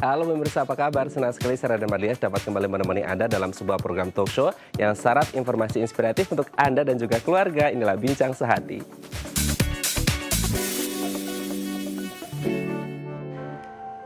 Halo pemirsa, apa kabar? Senang sekali saya Raden Mardias dapat kembali menemani Anda dalam sebuah program talk show yang syarat informasi inspiratif untuk Anda dan juga keluarga. Inilah Bincang Sehati.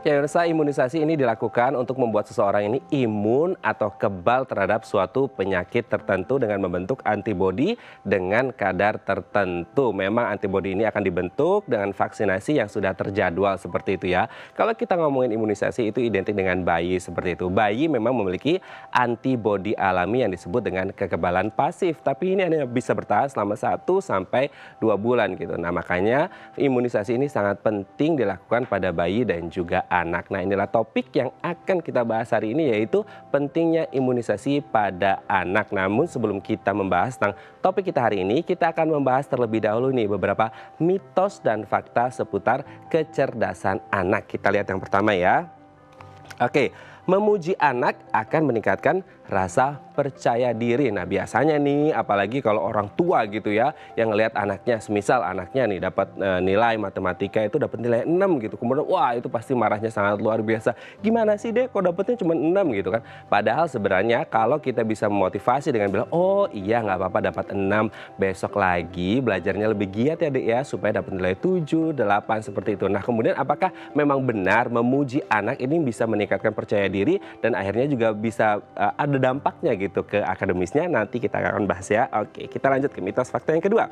Ya, pemirsa, imunisasi ini dilakukan untuk membuat seseorang ini imun atau kebal terhadap suatu penyakit tertentu dengan membentuk antibodi dengan kadar tertentu. Memang antibodi ini akan dibentuk dengan vaksinasi yang sudah terjadwal seperti itu ya. Kalau kita ngomongin imunisasi itu identik dengan bayi seperti itu. Bayi memang memiliki antibodi alami yang disebut dengan kekebalan pasif. Tapi ini hanya bisa bertahan selama 1 sampai 2 bulan gitu. Nah, makanya imunisasi ini sangat penting dilakukan pada bayi dan juga anak. Nah, inilah topik yang akan kita bahas hari ini, yaitu pentingnya imunisasi pada anak. Namun sebelum kita membahas tentang topik kita hari ini, kita akan membahas terlebih dahulu nih beberapa mitos dan fakta seputar kecerdasan anak. Kita lihat yang pertama ya. Oke, memuji anak akan meningkatkan rasa percaya diri. Nah, biasanya nih apalagi kalau orang tua gitu ya yang ngelihat anaknya, semisal anaknya nih dapat nilai matematika itu dapat nilai 6 gitu. Kemudian wah, itu pasti marahnya sangat luar biasa. Gimana sih Dek kok dapetnya cuma 6 gitu kan. Padahal sebenarnya kalau kita bisa memotivasi dengan bilang, "Oh iya, nggak apa-apa dapat 6, besok lagi belajarnya lebih giat ya Dek ya supaya dapat nilai 7, 8 seperti itu." Nah, kemudian apakah memang benar memuji anak ini bisa meningkatkan percaya diri dan akhirnya juga bisa ada dampaknya gitu ke akademisnya? Nanti kita akan bahas ya. Oke, kita lanjut ke mitos fakta yang kedua.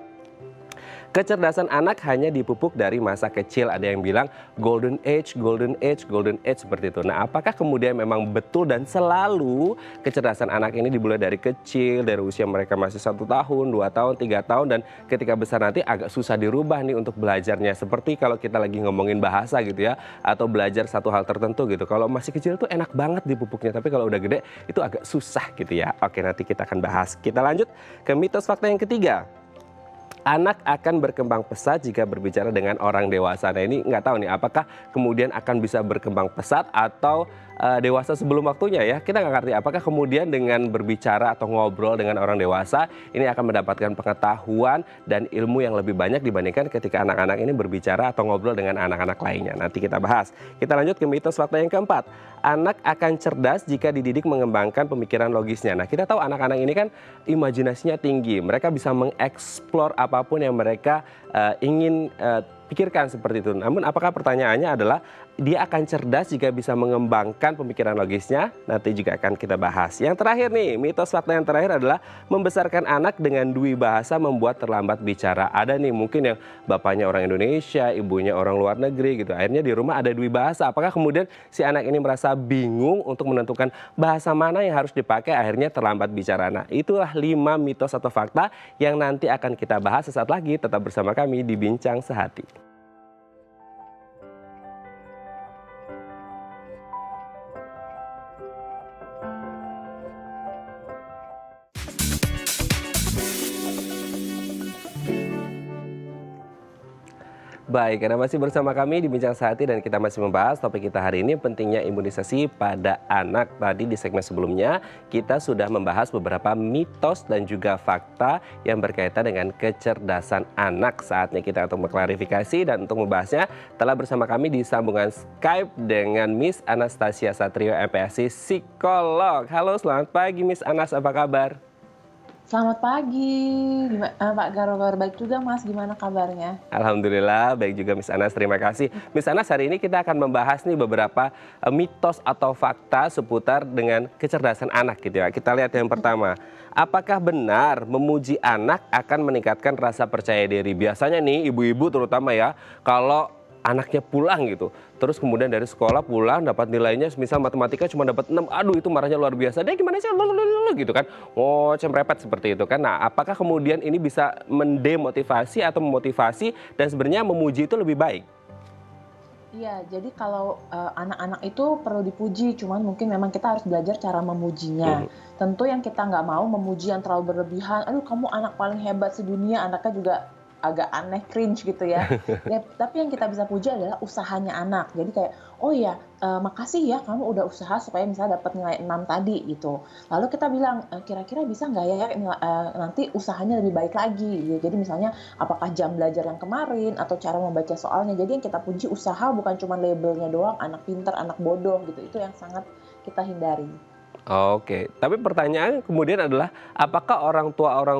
Kecerdasan anak hanya dipupuk dari masa kecil. Ada yang bilang golden age, golden age, golden age seperti itu. Nah, apakah kemudian memang betul dan selalu kecerdasan anak ini dimulai dari kecil, dari usia mereka masih 1 tahun, 2 tahun, 3 tahun, dan ketika besar nanti agak susah dirubah nih untuk belajarnya. Seperti kalau kita lagi ngomongin bahasa gitu ya, atau belajar satu hal tertentu gitu. Kalau masih kecil tuh enak banget dipupuknya, tapi kalau udah gede itu agak susah gitu ya. Oke, nanti kita akan bahas. Kita lanjut ke mitos fakta yang ketiga. Anak akan berkembang pesat jika berbicara dengan orang dewasa. Nah, ini nggak tahu nih apakah kemudian akan bisa berkembang pesat atau dewasa sebelum waktunya ya. Kita nggak ngerti apakah kemudian dengan berbicara atau ngobrol dengan orang dewasa ini akan mendapatkan pengetahuan dan ilmu yang lebih banyak dibandingkan ketika anak-anak ini berbicara atau ngobrol dengan anak-anak lainnya. Nanti kita bahas. Kita lanjut ke mitos fakta yang keempat. Anak akan cerdas jika dididik mengembangkan pemikiran logisnya. Nah, kita tahu anak-anak ini kan imajinasinya tinggi. Mereka bisa mengeksplor apapun yang mereka ingin pikirkan seperti itu. Namun apakah pertanyaannya adalah dia akan cerdas jika bisa mengembangkan pemikiran logisnya? Nanti juga akan kita bahas. Yang terakhir nih, mitos fakta yang terakhir adalah membesarkan anak dengan dui bahasa membuat terlambat bicara. Ada nih mungkin yang bapaknya orang Indonesia, ibunya orang luar negeri gitu. Akhirnya di rumah ada dui bahasa. Apakah kemudian si anak ini merasa bingung untuk menentukan bahasa mana yang harus dipakai, akhirnya terlambat bicara? Nah, itulah 5 mitos atau fakta yang nanti akan kita bahas sesaat lagi. Tetap bersama kami di Bincang Sehati. Baik, Anda masih bersama kami di Bincang Sehati dan kita masih membahas topik kita hari ini, pentingnya imunisasi pada anak. Tadi di segmen sebelumnya kita sudah membahas beberapa mitos dan juga fakta yang berkaitan dengan kecerdasan anak. Saatnya kita untuk mengklarifikasi dan untuk membahasnya telah bersama kami di sambungan Skype dengan Miss Anastasia Satrio, MPSI Psikolog. Halo, selamat pagi Miss Anas, apa kabar? Selamat pagi, Pak kabar baik juga Mas, gimana kabarnya? Alhamdulillah, baik juga Miss Anas, terima kasih. Miss Anas, hari ini kita akan membahas nih beberapa mitos atau fakta seputar dengan kecerdasan anak gitu ya. Kita lihat yang pertama, apakah benar memuji anak akan meningkatkan rasa percaya diri? Biasanya nih ibu-ibu terutama ya, kalau anaknya pulang gitu, terus kemudian dari sekolah pulang dapat nilainya misal matematika cuma dapat 6, aduh itu marahnya luar biasa, dia gimana sih gitu kan, oh cemprepet seperti itu kan. Nah, apakah kemudian ini bisa mendemotivasi atau memotivasi dan sebenarnya memuji itu lebih baik? Iya, jadi kalau anak-anak itu perlu dipuji, cuman mungkin memang kita harus belajar cara memujinya. Tentu yang kita nggak mau memuji yang terlalu berlebihan, aduh kamu anak paling hebat sedunia, anaknya juga agak aneh, cringe gitu ya. Ya, tapi yang kita bisa puji adalah usahanya anak. Jadi kayak, "Oh ya, makasih ya kamu udah usaha supaya misalnya dapat nilai 6 tadi," gitu. Lalu kita bilang, "Kira-kira bisa nggak ya nanti usahanya lebih baik lagi?" Gitu. Jadi misalnya apakah jam belajar yang kemarin atau cara membaca soalnya. Jadi yang kita puji usaha bukan cuma labelnya doang, anak pinter, anak bodoh gitu. Itu yang sangat kita hindari. Oke, tapi pertanyaan kemudian adalah apakah orang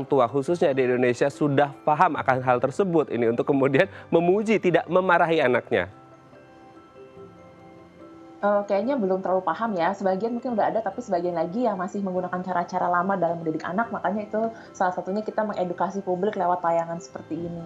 tua khususnya di Indonesia sudah paham akan hal tersebut ini untuk kemudian memuji tidak memarahi anaknya? Kayaknya belum terlalu paham ya, sebagian mungkin udah ada, tapi sebagian lagi yang masih menggunakan cara-cara lama dalam mendidik anak, makanya itu salah satunya kita mengedukasi publik lewat tayangan seperti ini.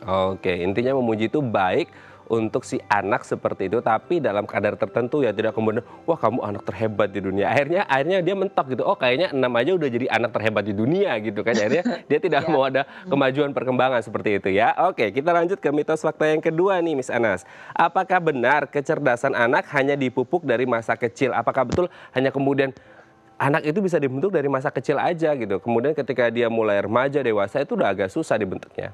Oke, intinya memuji itu baik untuk si anak seperti itu, tapi dalam kadar tertentu ya tidak kemudian, wah kamu anak terhebat di dunia. Akhirnya dia mentok gitu, oh kayaknya 6 aja udah jadi anak terhebat di dunia gitu kan. Akhirnya dia tidak Iya. mau ada kemajuan perkembangan seperti itu ya. Oke, kita lanjut ke mitos fakta yang kedua nih Miss Anas. Apakah benar kecerdasan anak hanya dipupuk dari masa kecil? Apakah betul hanya kemudian anak itu bisa dibentuk dari masa kecil aja gitu. Kemudian ketika dia mulai remaja, dewasa itu udah agak susah dibentuknya.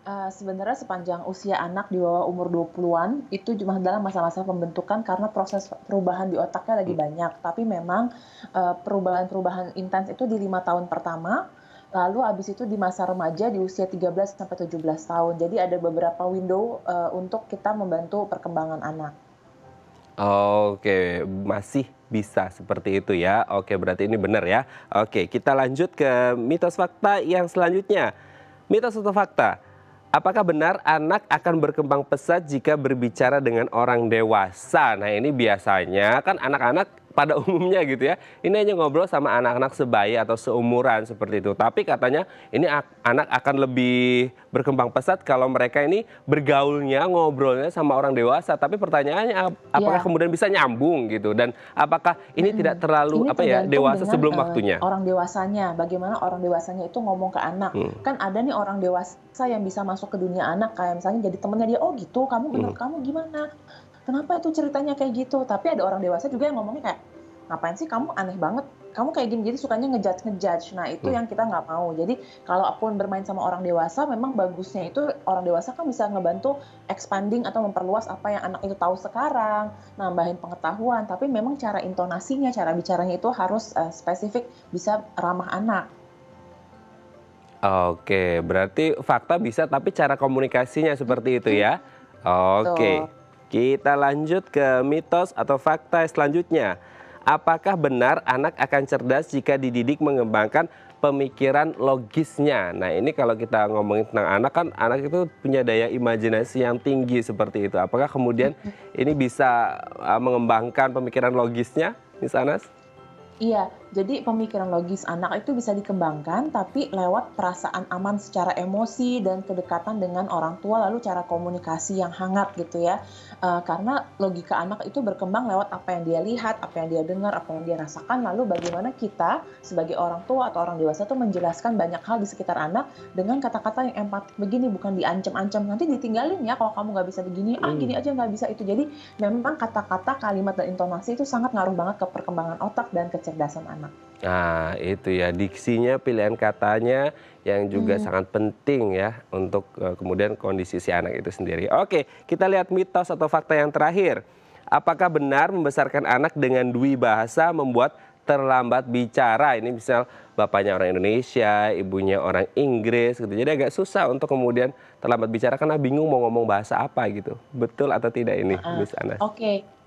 Sebenarnya sepanjang usia anak di bawah umur 20-an, itu cuma dalam masa-masa pembentukan karena proses perubahan di otaknya lagi banyak. Tapi memang, perubahan-perubahan intens itu di 5 tahun pertama, lalu habis itu di masa remaja di usia 13 sampai 17 tahun. Jadi ada beberapa window, untuk kita membantu perkembangan anak. Oke, masih bisa seperti itu ya. Oke, berarti ini benar ya. Oke, kita lanjut ke mitos fakta yang selanjutnya. Mitos atau fakta? Apakah benar anak akan berkembang pesat jika berbicara dengan orang dewasa? Nah, ini biasanya kan anak-anak pada umumnya gitu ya. Ini hanya ngobrol sama anak-anak sebaya atau seumuran seperti itu. Tapi katanya ini anak akan lebih berkembang pesat kalau mereka ini bergaulnya, ngobrolnya sama orang dewasa. Tapi pertanyaannya apakah Iya. kemudian bisa nyambung gitu dan apakah ini tidak terlalu Ini apa ya, tergantung dewasa dengan, sebelum waktunya? orang dewasanya, bagaimana orang dewasanya itu ngomong ke anak. Hmm, Kan ada nih orang dewasa yang bisa masuk ke dunia anak, kayak misalnya jadi temennya dia, "Oh gitu, kamu hmm. menurut kamu gimana? Kenapa itu ceritanya kayak gitu?" Tapi ada orang dewasa juga yang ngomongnya kayak, "Ngapain sih kamu aneh banget, kamu kayak gini." Jadi sukanya ngejudge. Nah itu Hmm. yang kita nggak mau. Jadi kalaupun bermain sama orang dewasa, memang bagusnya itu orang dewasa kan bisa ngebantu expanding atau memperluas apa yang anak itu tahu sekarang, nambahin pengetahuan, tapi memang cara intonasinya, cara bicaranya itu harus, spesifik, bisa ramah anak. Oke, berarti fakta bisa tapi cara komunikasinya seperti itu Mhm, ya? betul. Oke, kita lanjut ke mitos atau fakta selanjutnya. Apakah benar anak akan cerdas jika dididik mengembangkan pemikiran logisnya? Nah, ini kalau kita ngomongin tentang anak kan anak itu punya daya imajinasi yang tinggi seperti itu. Apakah kemudian ini bisa mengembangkan pemikiran logisnya, Miss Anas? Iya, jadi pemikiran logis anak itu bisa dikembangkan, tapi lewat perasaan aman secara emosi dan kedekatan dengan orang tua, lalu cara komunikasi yang hangat gitu ya. Karena logika anak itu berkembang lewat apa yang dia lihat, apa yang dia dengar, apa yang dia rasakan, lalu bagaimana kita sebagai orang tua atau orang dewasa tuh menjelaskan banyak hal di sekitar anak dengan kata-kata yang empatik begini, bukan diancam-ancam, nanti ditinggalin ya kalau kamu nggak bisa begini, ah gini aja nggak bisa itu. Jadi memang kata-kata, kalimat, dan intonasi itu sangat ngaruh banget ke perkembangan otak dan kecerdasan anak. Nah, itu ya diksinya, pilihan katanya yang juga Mhm. sangat penting ya untuk kemudian kondisi si anak itu sendiri. Oke, kita lihat mitos atau fakta yang terakhir. Apakah benar membesarkan anak dengan dwi bahasa membuat terlambat bicara? Ini misal bapaknya orang Indonesia, ibunya orang Inggris gitu. Jadi agak susah untuk kemudian terlambat bicara karena bingung mau ngomong bahasa apa gitu. Betul atau tidak ini, Heeh. Miss Anas? Oke.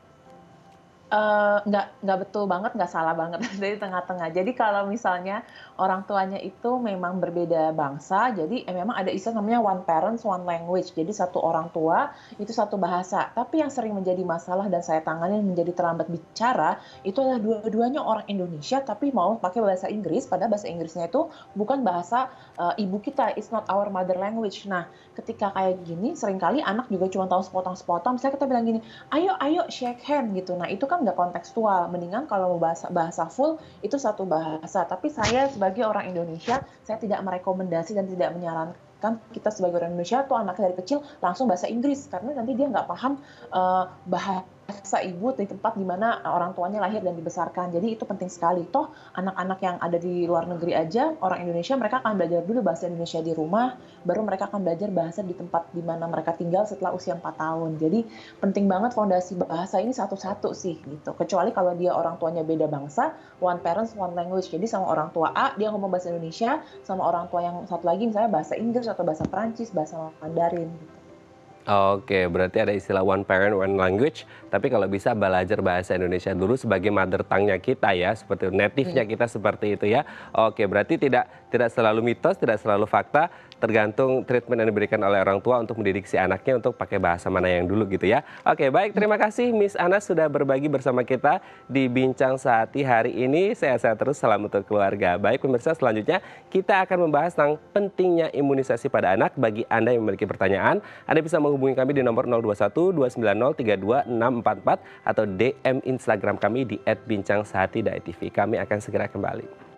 Nggak betul banget, nggak salah banget, dari tengah-tengah. Jadi kalau misalnya orang tuanya itu memang berbeda bangsa, jadi memang ada istilah namanya one parents, one language. Jadi satu orang tua, itu satu bahasa. Tapi yang sering menjadi masalah dan saya tangani menjadi terlambat bicara, itu adalah dua-duanya orang Indonesia, tapi mau pakai bahasa Inggris, padahal bahasa Inggrisnya itu bukan bahasa, ibu kita, it's not our mother language. Nah, ketika kayak gini, seringkali anak juga cuma tahu sepotong-sepotong, misalnya kita bilang gini, "Ayo ayo shake hand," gitu. Nah, itu kan nggak kontekstual, mendingan kalau mau bahasa bahasa full, itu satu bahasa. Tapi saya sebagai orang Indonesia, saya tidak merekomendasi dan tidak menyarankan kita sebagai orang Indonesia tuh anaknya dari kecil langsung bahasa Inggris, karena nanti dia nggak paham, bahasa bahasa ibu di tempat di mana orang tuanya lahir dan dibesarkan. Jadi itu penting sekali. Toh anak-anak yang ada di luar negeri aja, orang Indonesia mereka akan belajar dulu bahasa Indonesia di rumah, baru mereka akan belajar bahasa di tempat di mana mereka tinggal setelah usia 4 tahun. Jadi penting banget fondasi bahasa ini satu-satu sih gitu. Kecuali kalau dia orang tuanya beda bangsa, one parents, one language. Jadi sama orang tua A dia ngomong bahasa Indonesia, sama orang tua yang satu lagi misalnya bahasa Inggris atau bahasa Perancis, bahasa Mandarin gitu. Oke, berarti ada istilah one parent, one language. Tapi kalau bisa belajar bahasa Indonesia dulu sebagai mother tongue-nya kita ya, seperti native-nya kita seperti itu ya. Oke, berarti tidak selalu mitos, tidak selalu fakta, tergantung treatment yang diberikan oleh orang tua untuk mendidik si anaknya untuk pakai bahasa mana yang dulu gitu ya. Oke, baik, terima kasih Miss Anas sudah berbagi bersama kita di Bincang Sehati hari ini. Sehat-sehat terus, salam untuk keluarga. Baik pemirsa, selanjutnya kita akan membahas tentang pentingnya imunisasi pada anak. Bagi Anda yang memiliki pertanyaan, Anda bisa menghubungi kami di nomor 021 290 32 644 atau DM Instagram kami di @bincang_sehati.tv. Kami akan segera kembali.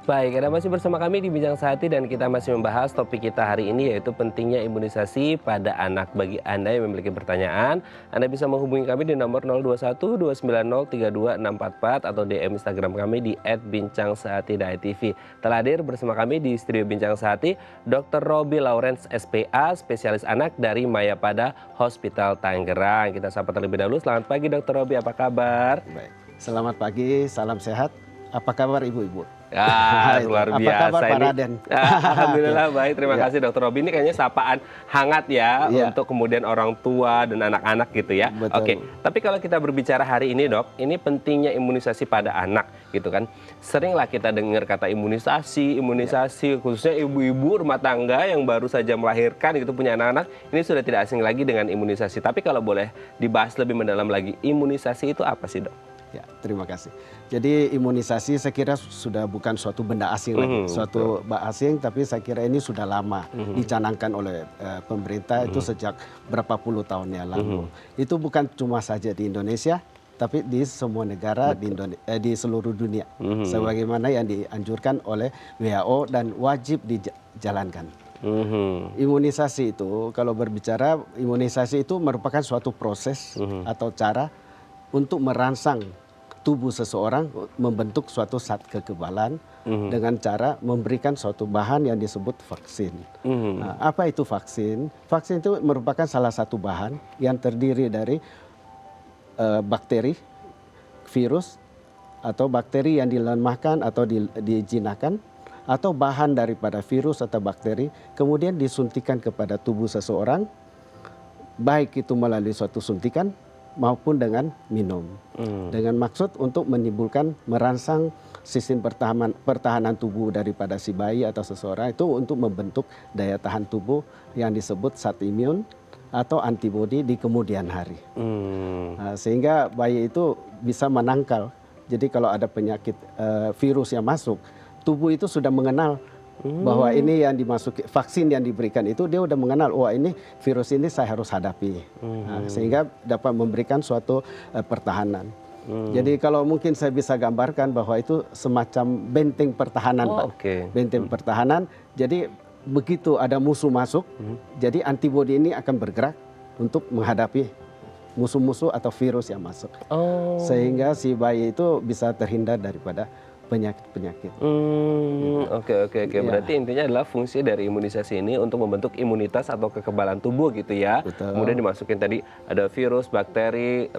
Baik, Anda masih bersama kami di Bincang Sehati dan kita masih membahas topik kita hari ini yaitu pentingnya imunisasi pada anak. Bagi Anda yang memiliki pertanyaan, Anda bisa menghubungi kami di nomor 021 290 32 644 atau DM Instagram kami di @bincang_sehati.tv. Telah hadir bersama kami di studio Bincang Sehati Dr. Robi Lawrence SPA, spesialis anak dari Mayapada Hospital Tangerang. Kita sapa terlebih dahulu. Selamat pagi Dr. Robi, apa kabar? Baik. Selamat pagi, salam sehat. Apa kabar ibu-ibu? Luar biasa. Apa kabar Pak ini. Raden? Alhamdulillah baik, terima kasih Dokter Robi. Ini kayaknya sapaan hangat ya untuk kemudian orang tua dan anak-anak gitu ya. Betul. Oke, tapi kalau kita berbicara hari ini Dok, ini pentingnya imunisasi pada anak gitu kan. Seringlah kita dengar kata imunisasi, khususnya ibu-ibu rumah tangga yang baru saja melahirkan gitu punya anak-anak, ini sudah tidak asing lagi dengan imunisasi. Tapi kalau boleh dibahas lebih mendalam lagi, imunisasi itu apa sih Dok? Ya, terima kasih. Jadi imunisasi saya kira sudah bukan suatu benda asing lagi, suatu benda asing, tapi saya kira ini sudah lama dicanangkan oleh pemerintah itu sejak berapa puluh tahun yang lalu. Itu bukan cuma saja di Indonesia, tapi di semua negara di seluruh dunia, sebagaimana yang dianjurkan oleh WHO dan wajib dijalankan. Imunisasi itu, kalau berbicara imunisasi itu merupakan suatu proses atau cara untuk merangsang tubuh seseorang membentuk suatu zat kekebalan dengan cara memberikan suatu bahan yang disebut vaksin. Nah, apa itu vaksin? Vaksin itu merupakan salah satu bahan yang terdiri dari bakteri, virus, atau bakteri yang dilemahkan atau dijinakkan, atau bahan daripada virus atau bakteri, kemudian disuntikan kepada tubuh seseorang, baik itu melalui suatu suntikan, maupun dengan minum, dengan maksud untuk menimbulkan merangsang sistem pertahanan tubuh daripada si bayi atau seseorang itu untuk membentuk daya tahan tubuh yang disebut zat imun atau antibodi di kemudian hari. Nah, sehingga bayi itu bisa menangkal. Jadi kalau ada penyakit virus yang masuk, tubuh itu sudah mengenal bahwa ini yang dimasuki, vaksin yang diberikan itu dia udah mengenal, wah ini virus ini saya harus hadapi. Nah, sehingga dapat memberikan suatu pertahanan. Jadi kalau mungkin saya bisa gambarkan bahwa itu semacam benteng pertahanan, Pak. Benteng pertahanan. Jadi begitu ada musuh masuk, jadi antibodi ini akan bergerak untuk menghadapi musuh-musuh atau virus yang masuk. Sehingga si bayi itu bisa terhindar daripada penyakit-penyakit. Oke. Berarti intinya adalah fungsi dari imunisasi ini untuk membentuk imunitas atau kekebalan tubuh gitu ya. Betul. Kemudian dimasukin tadi ada virus, bakteri,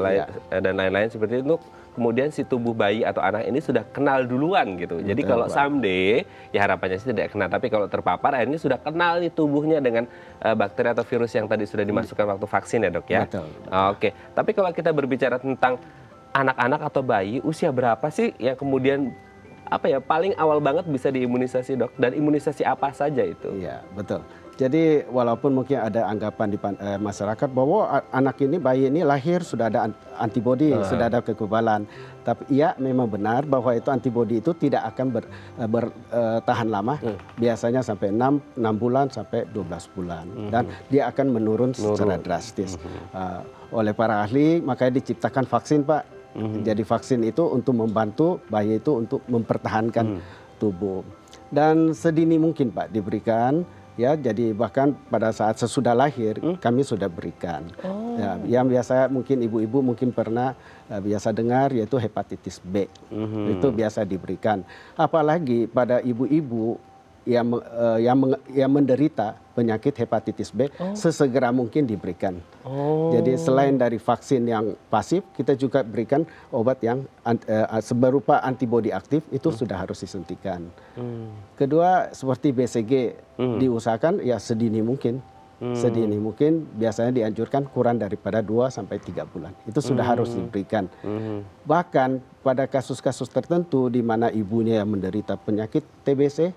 dan lain-lain seperti itu. Kemudian si tubuh bayi atau anak ini sudah kenal duluan gitu. Jadi kalau someday, ya harapannya sih tidak kena. Tapi kalau terpapar, akhirnya sudah kenal nih tubuhnya dengan bakteri atau virus yang tadi sudah dimasukkan waktu vaksin ya dok ya. Betul. Oke. Tapi kalau kita berbicara tentang anak-anak atau bayi, usia berapa sih yang kemudian paling awal banget bisa diimunisasi dok, dan imunisasi apa saja itu? Iya betul. Jadi walaupun mungkin ada anggapan di masyarakat bahwa anak ini, bayi ini lahir sudah ada antibodi, sudah ada kekebalan. Tapi iya memang benar bahwa itu antibodi itu tidak akan bertahan lama, biasanya sampai 6 bulan sampai 12 bulan. Dan dia akan menurun secara drastis. Oleh para ahli makanya diciptakan vaksin Pak. Jadi vaksin itu untuk membantu bayi itu untuk mempertahankan tubuh. Dan sedini mungkin Pak diberikan. Ya, jadi bahkan pada saat sesudah lahir kami sudah berikan. Ya, yang biasa mungkin ibu-ibu mungkin pernah biasa dengar yaitu hepatitis B. Itu biasa diberikan. Apalagi pada ibu-ibu yang menderita penyakit hepatitis B sesegera mungkin diberikan. Jadi selain dari vaksin yang pasif, kita juga berikan obat yang berupa antibodi aktif itu sudah harus disuntikan. Kedua seperti BCG diusahakan ya sedini mungkin. Sedini mungkin biasanya dianjurkan kurang daripada 2 sampai 3 bulan. Itu sudah harus diberikan. Bahkan pada kasus-kasus tertentu di mana ibunya yang menderita penyakit TBC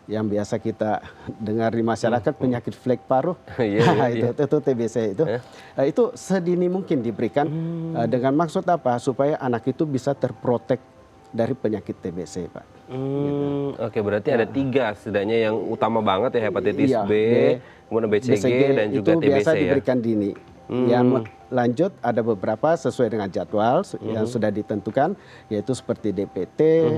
yang biasa kita dengar di masyarakat penyakit flek paruh, itu TBC itu sedini mungkin diberikan dengan maksud apa? Supaya anak itu bisa terprotek dari penyakit TBC, Pak. Oke, berarti ada 3 setidaknya yang utama banget ya, hepatitis B, kemudian BCG dan juga itu TBC biasa ya. diberikan dini. Yang lanjut ada beberapa sesuai dengan jadwal yang sudah ditentukan, yaitu seperti DPT,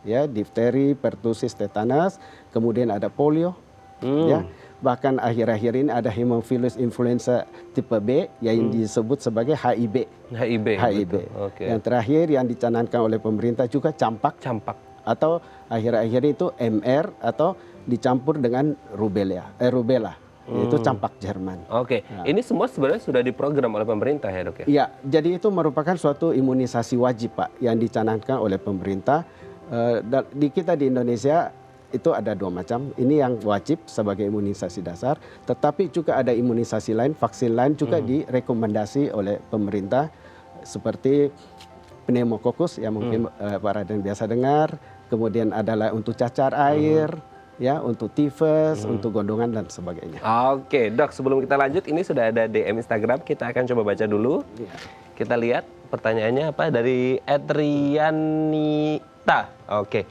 ya, difteri, pertusis, tetanus, kemudian ada polio, ya. Bahkan akhir-akhir ini ada hemophilus influenza tipe B yang disebut sebagai HIV. Okay. Yang terakhir yang dicanangkan oleh pemerintah juga campak. Atau akhir-akhir itu MR atau dicampur dengan rubella. Yaitu campak Jerman. Oke, ini semua sebenarnya sudah diprogram oleh pemerintah ya dok ya? Iya, jadi itu merupakan suatu imunisasi wajib Pak yang dicanangkan oleh pemerintah. Di kita di Indonesia itu ada 2 macam. Ini yang wajib sebagai imunisasi dasar, tetapi juga ada imunisasi lain, vaksin lain juga direkomendasi oleh pemerintah seperti pneumokokus yang mungkin Pak Raden biasa dengar, kemudian adalah untuk cacar air. Ya, untuk tifus, untuk gondongan dan sebagainya. Oke, dok, sebelum kita lanjut, ini sudah ada DM Instagram, kita akan coba baca dulu. Kita lihat pertanyaannya apa dari Edrianita. Oke,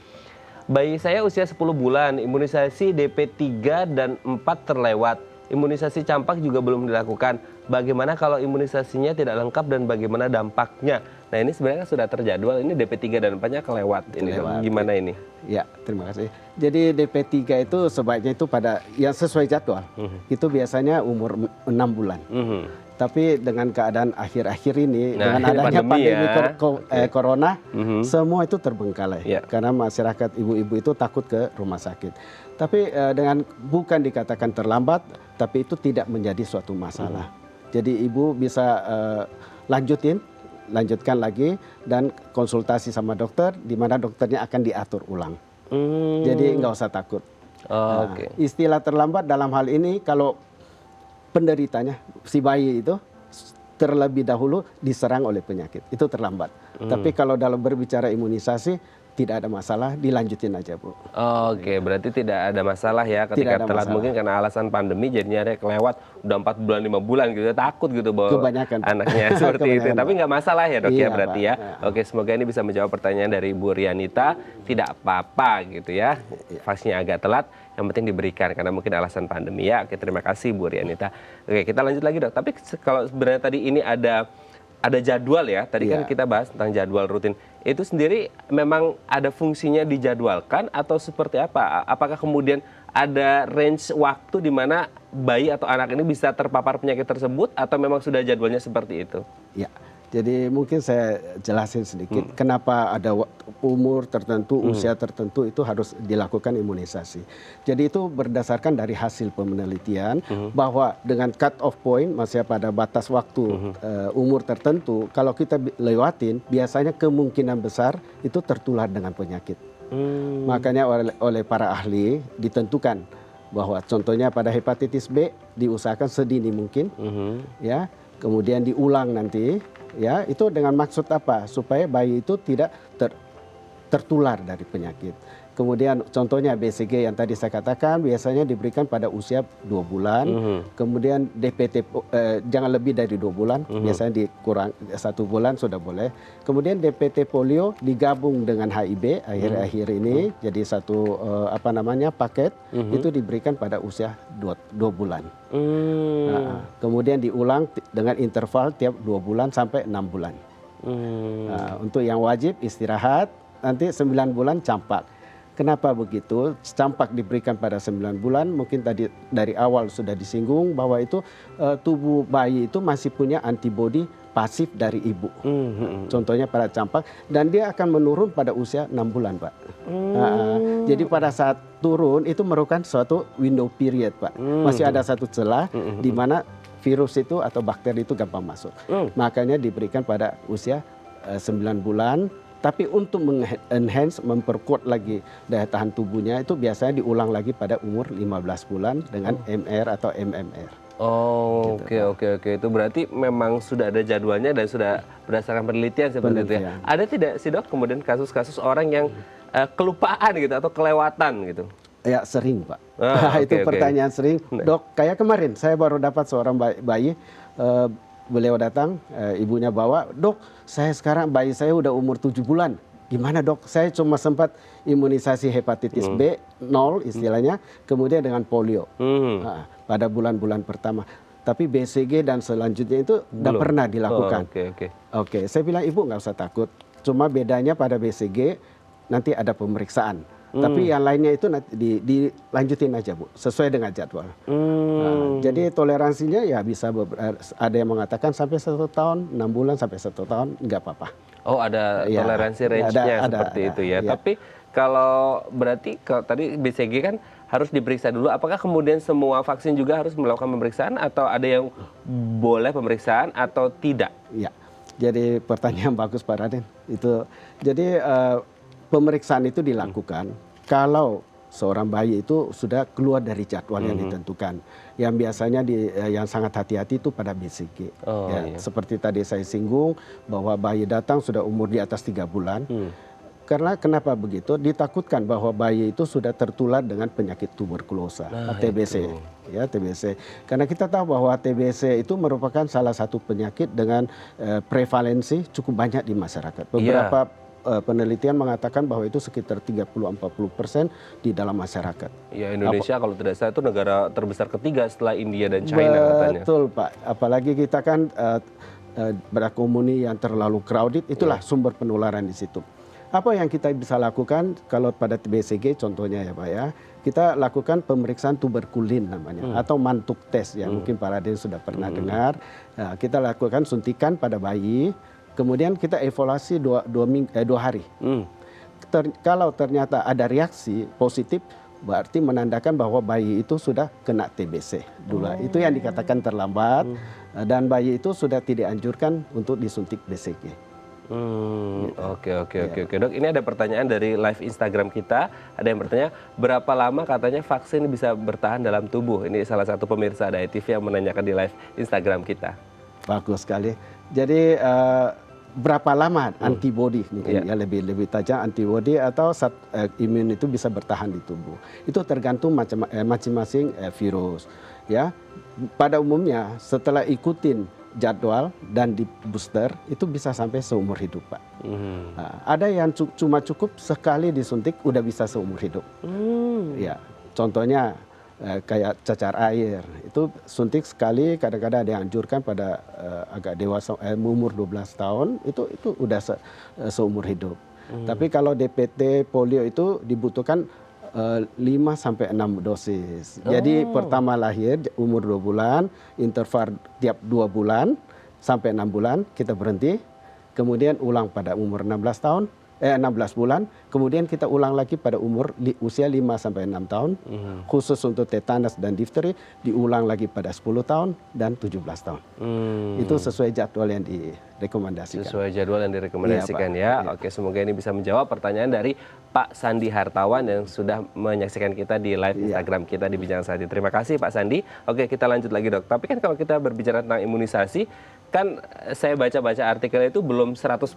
bayi saya usia 10 bulan, imunisasi DP3 dan 4 terlewat. Imunisasi campak juga belum dilakukan. Bagaimana kalau imunisasinya tidak lengkap dan bagaimana dampaknya? Nah, ini sebenarnya sudah terjadwal, ini DP3 dan 4-nya kelewat. Ini gimana ini? Ya, terima kasih. Jadi DP3 itu sebaiknya itu pada yang sesuai jadwal. Itu biasanya umur 6 bulan. Tapi dengan keadaan akhir-akhir ini, dengan adanya pandemi corona, semua itu terbengkalai. Karena masyarakat ibu-ibu itu takut ke rumah sakit. Tapi dengan bukan dikatakan terlambat, tapi itu tidak menjadi suatu masalah. Jadi ibu bisa lanjutkan lagi dan konsultasi sama dokter, di mana dokternya akan diatur ulang. Jadi nggak usah takut. Istilah terlambat dalam hal ini kalau penderitanya si bayi itu terlebih dahulu diserang oleh penyakit, itu terlambat. Tapi kalau dalam berbicara imunisasi tidak ada masalah, dilanjutin aja Bu. Oke, berarti tidak ada masalah ya ketika telat, mungkin karena alasan pandemi jadinya ada kelewat udah 4 bulan 5 bulan gitu, takut gitu bahwa anaknya seperti itu. Tapi nggak masalah ya dok ya berarti ya. Oke, semoga ini bisa menjawab pertanyaan dari Bu Rianita. Tidak apa-apa gitu ya, vaksinnya agak telat, yang penting diberikan karena mungkin alasan pandemi ya. Oke, terima kasih Bu Rianita. Oke, kita lanjut lagi dok. Tapi kalau sebenarnya tadi ini ada jadwal ya, tadi kan kita bahas tentang jadwal rutin. Itu sendiri memang ada fungsinya dijadwalkan atau seperti apa? Apakah kemudian ada range waktu di mana bayi atau anak ini bisa terpapar penyakit tersebut atau memang sudah jadwalnya seperti itu? Ya, jadi mungkin saya jelasin sedikit kenapa ada umur tertentu, usia tertentu itu harus dilakukan imunisasi. Jadi itu berdasarkan dari hasil penelitian bahwa dengan cut off point, masih pada batas waktu umur tertentu, kalau kita lewatin biasanya kemungkinan besar itu tertular dengan penyakit. Makanya oleh para ahli ditentukan bahwa contohnya pada hepatitis B diusahakan sedini mungkin, ya, kemudian diulang nanti. Ya, itu dengan maksud apa? Supaya bayi itu tidak tertular dari penyakit. Kemudian contohnya BCG yang tadi saya katakan biasanya diberikan pada usia 2 bulan. Kemudian DPT jangan lebih dari 2 bulan, biasanya dikurang 1 bulan sudah boleh. Kemudian DPT polio digabung dengan HIV akhir-akhir ini jadi satu paket itu diberikan pada usia 2 bulan. Nah, kemudian diulang dengan interval tiap 2 bulan sampai 6 bulan. Nah, untuk yang wajib istirahat, nanti 9 bulan campak. Kenapa begitu? Campak diberikan pada 9 bulan, mungkin tadi dari awal sudah disinggung bahwa itu tubuh bayi itu masih punya antibodi pasif dari ibu. Contohnya pada campak, dan dia akan menurun pada usia 6 bulan, Pak. Jadi pada saat turun itu merupakan suatu window period, Pak. Masih ada satu celah di mana virus itu atau bakteri itu gampang masuk. Makanya diberikan pada usia 9 bulan. Tapi untuk mengenhance, memperkuat lagi daya tahan tubuhnya itu biasanya diulang lagi pada umur 15 bulan dengan MR atau MMR. Oh, oke. Itu berarti memang sudah ada jadwalnya dan sudah berdasarkan penelitian seperti itu ya. Ada tidak sih dok kemudian kasus-kasus orang yang kelupaan gitu atau kelewatan gitu? Ya sering, Pak. Itu pertanyaan sering. Dok, kayak kemarin saya baru dapat seorang bayi, beliau datang, ibunya bawa, dok, saya sekarang bayi saya udah umur 7 bulan. Gimana dok? Saya cuma sempat imunisasi hepatitis B 0 istilahnya, kemudian dengan polio pada bulan-bulan pertama. Tapi BCG dan selanjutnya itu udah pernah dilakukan. Oke, saya bilang ibu nggak usah takut. Cuma bedanya pada BCG nanti ada pemeriksaan. Tapi yang lainnya itu nanti dilanjutin aja Bu, sesuai dengan jadwal. Jadi toleransinya ya bisa ada yang mengatakan sampai 1 tahun, 6 bulan sampai 1 tahun nggak apa-apa. Oh ada toleransi range-nya seperti itu ya. Tapi kalau berarti kalau tadi BCG kan harus diperiksa dulu. Apakah kemudian semua vaksin juga harus melakukan pemeriksaan atau ada yang boleh pemeriksaan atau tidak? Ya, jadi pertanyaan bagus Pak Raden. Itu jadi pemeriksaan itu dilakukan kalau seorang bayi itu sudah keluar dari jadwal yang ditentukan. Yang biasanya yang sangat hati-hati itu pada BCG. Seperti tadi saya singgung bahwa bayi datang sudah umur di atas 3 bulan. Karena kenapa begitu? Ditakutkan bahwa bayi itu sudah tertular dengan penyakit tuberkulosa, TBC. Ya, TBC. Karena kita tahu bahwa TBC itu merupakan salah satu penyakit dengan prevalensi cukup banyak di masyarakat. Beberapa penelitian mengatakan bahwa itu sekitar 30-40% di dalam masyarakat. Ya, Indonesia kalau tidak salah itu negara terbesar ketiga setelah India dan China katanya. Betul Pak, apalagi kita kan berkomuni yang terlalu crowded, itulah sumber penularan di situ. Apa yang kita bisa lakukan kalau pada BCG contohnya ya Pak ya, kita lakukan pemeriksaan tuberkulin namanya atau mantuk tes yang mungkin Pak Raden sudah pernah dengar. Nah, kita lakukan suntikan pada bayi. Kemudian kita evaluasi 2 hari. Kalau ternyata ada reaksi positif, berarti menandakan bahwa bayi itu sudah kena TBC dulu. Itu yang dikatakan terlambat dan bayi itu sudah tidak anjurkan untuk disuntik BCG. Oke dok, ini ada pertanyaan dari live Instagram kita. Ada yang bertanya berapa lama katanya vaksin bisa bertahan dalam tubuh. Ini salah satu pemirsa Daya TV yang menanyakan di live Instagram kita. Bagus sekali. Jadi berapa lama antibodi mungkin ya lebih tajam antibodi atau imun itu bisa bertahan di tubuh. Itu tergantung masing-masing virus ya. Pada umumnya setelah ikutin jadwal dan di booster itu bisa sampai seumur hidup Pak. Nah, ada yang cuma cukup sekali disuntik udah bisa seumur hidup. Ya, contohnya kayak cacar air itu suntik sekali, kadang-kadang ada yang anjurkan pada agak dewasa umur 12 tahun itu udah seumur hidup. Tapi kalau DPT polio itu dibutuhkan 5 sampai 6 dosis. Jadi pertama lahir umur 2 bulan, interval tiap 2 bulan sampai 6 bulan kita berhenti. Kemudian ulang pada umur 16 bulan, kemudian kita ulang lagi pada usia 5 sampai 6 tahun. Khusus untuk tetanus dan difteri diulang lagi pada 10 tahun dan 17 tahun. Itu sesuai jadwal yang direkomendasikan. Sesuai jadwal yang direkomendasikan ya. Oke, semoga ini bisa menjawab pertanyaan dari Pak Sandi Hartawan yang sudah menyaksikan kita di live Instagram kita di Bincang Saat Ini. Terima kasih Pak Sandi. Oke, kita lanjut lagi dok. Tapi kan kalau kita berbicara tentang imunisasi, kan saya baca-baca artikel itu belum 100%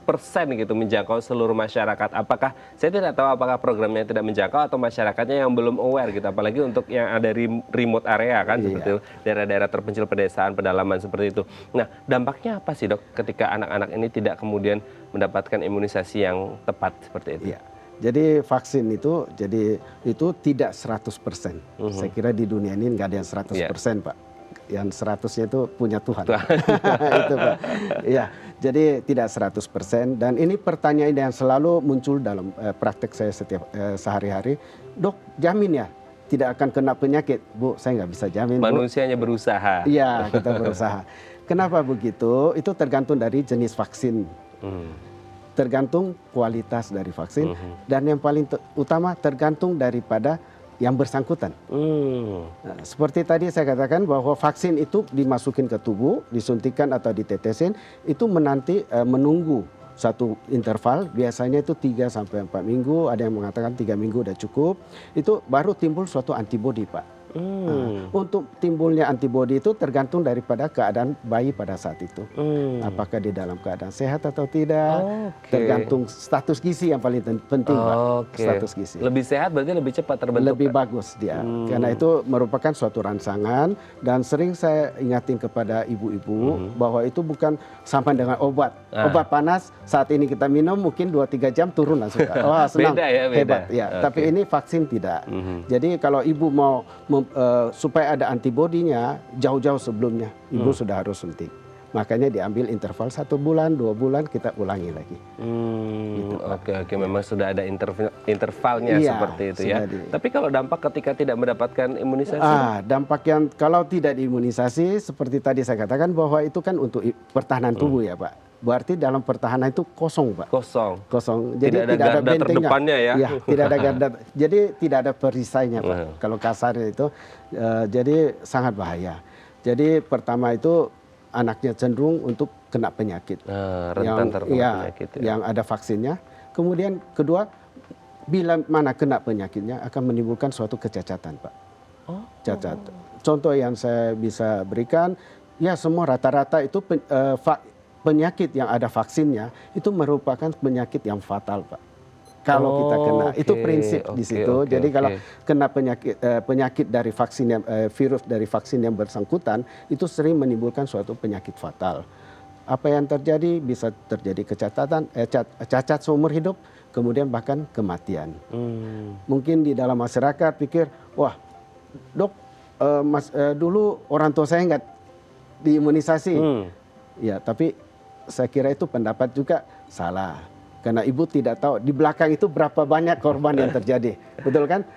gitu menjangkau seluruh masyarakat. Apakah, saya tidak tahu apakah programnya tidak menjangkau atau masyarakatnya yang belum aware gitu. Apalagi untuk yang ada remote area kan, seperti daerah-daerah terpencil pedesaan, pedalaman seperti itu. Nah, dampaknya apa sih dok ketika anak-anak ini tidak kemudian mendapatkan imunisasi yang tepat seperti itu? Iya. Jadi vaksin itu tidak 100%. Saya kira di dunia ini nggak ada yang 100% Pak. Yang 100-nya itu punya Tuhan. Itu Pak. Iya. Jadi tidak 100%, dan ini pertanyaan yang selalu muncul dalam praktek saya setiap sehari-hari. Dok, jamin ya tidak akan kena penyakit? Bu, saya nggak bisa jamin. Manusianya berusaha. Iya, kita berusaha. Kenapa begitu? Itu tergantung dari jenis vaksin. Tergantung kualitas dari vaksin. Dan yang paling utama tergantung daripada yang bersangkutan. Nah, seperti tadi saya katakan bahwa vaksin itu dimasukin ke tubuh, disuntikan atau ditetesin, itu menunggu satu interval, biasanya itu 3 sampai 4 minggu, ada yang mengatakan 3 minggu udah cukup, itu baru timbul suatu antibodi, Pak. Nah, untuk timbulnya antibodi itu tergantung daripada keadaan bayi pada saat itu. Apakah di dalam keadaan sehat atau tidak, tergantung status gizi yang paling penting, Pak. Status gizi. Lebih sehat berarti lebih cepat terbentuk. Lebih bagus dia, karena itu merupakan suatu rangsangan, dan sering saya ingatin kepada ibu-ibu bahwa itu bukan sama dengan obat. Obat panas saat ini kita minum mungkin 2-3 jam turun langsung. Wah, senang, beda ya, beda. Hebat. Ya. Tapi ini vaksin tidak. Jadi kalau ibu mau supaya ada antibodinya jauh-jauh sebelumnya, ibu sudah harus suntik. Makanya diambil interval 1 bulan, 2 bulan, kita ulangi lagi. Gitu, Oke, memang sudah ada intervalnya seperti itu ya. Tapi kalau dampak ketika tidak mendapatkan imunisasi? Dampak yang kalau tidak diimunisasi, seperti tadi saya katakan bahwa itu kan untuk pertahanan tubuh ya, Pak. Berarti dalam pertahanan itu kosong, Pak. Kosong. Jadi tidak ada garda terdepannya ya. Tidak ada garda. Jadi tidak ada perisainya, Pak. Kalau kasarnya itu, jadi sangat bahaya. Jadi pertama itu anaknya cenderung untuk kena penyakit. Rentan terkena penyakit. Yang ada vaksinnya. Kemudian kedua, bila mana kena penyakitnya akan menimbulkan suatu kecacatan, Pak. Cacat. Contoh yang saya bisa berikan, ya semua rata-rata itu penyakit yang ada vaksinnya itu merupakan penyakit yang fatal, Pak. Kalau kita kena, itu prinsip di situ. Jadi kalau kena penyakit dari vaksin virus dari vaksin yang bersangkutan itu sering menimbulkan suatu penyakit fatal. Apa yang terjadi? Bisa terjadi cacat seumur hidup, kemudian bahkan kematian. Mungkin di dalam masyarakat pikir, wah, dok, dulu orang tua saya nggak diimunisasi. Ya, tapi saya kira itu pendapat juga salah. Karena ibu tidak tahu di belakang itu berapa banyak korban yang terjadi. Betul kan?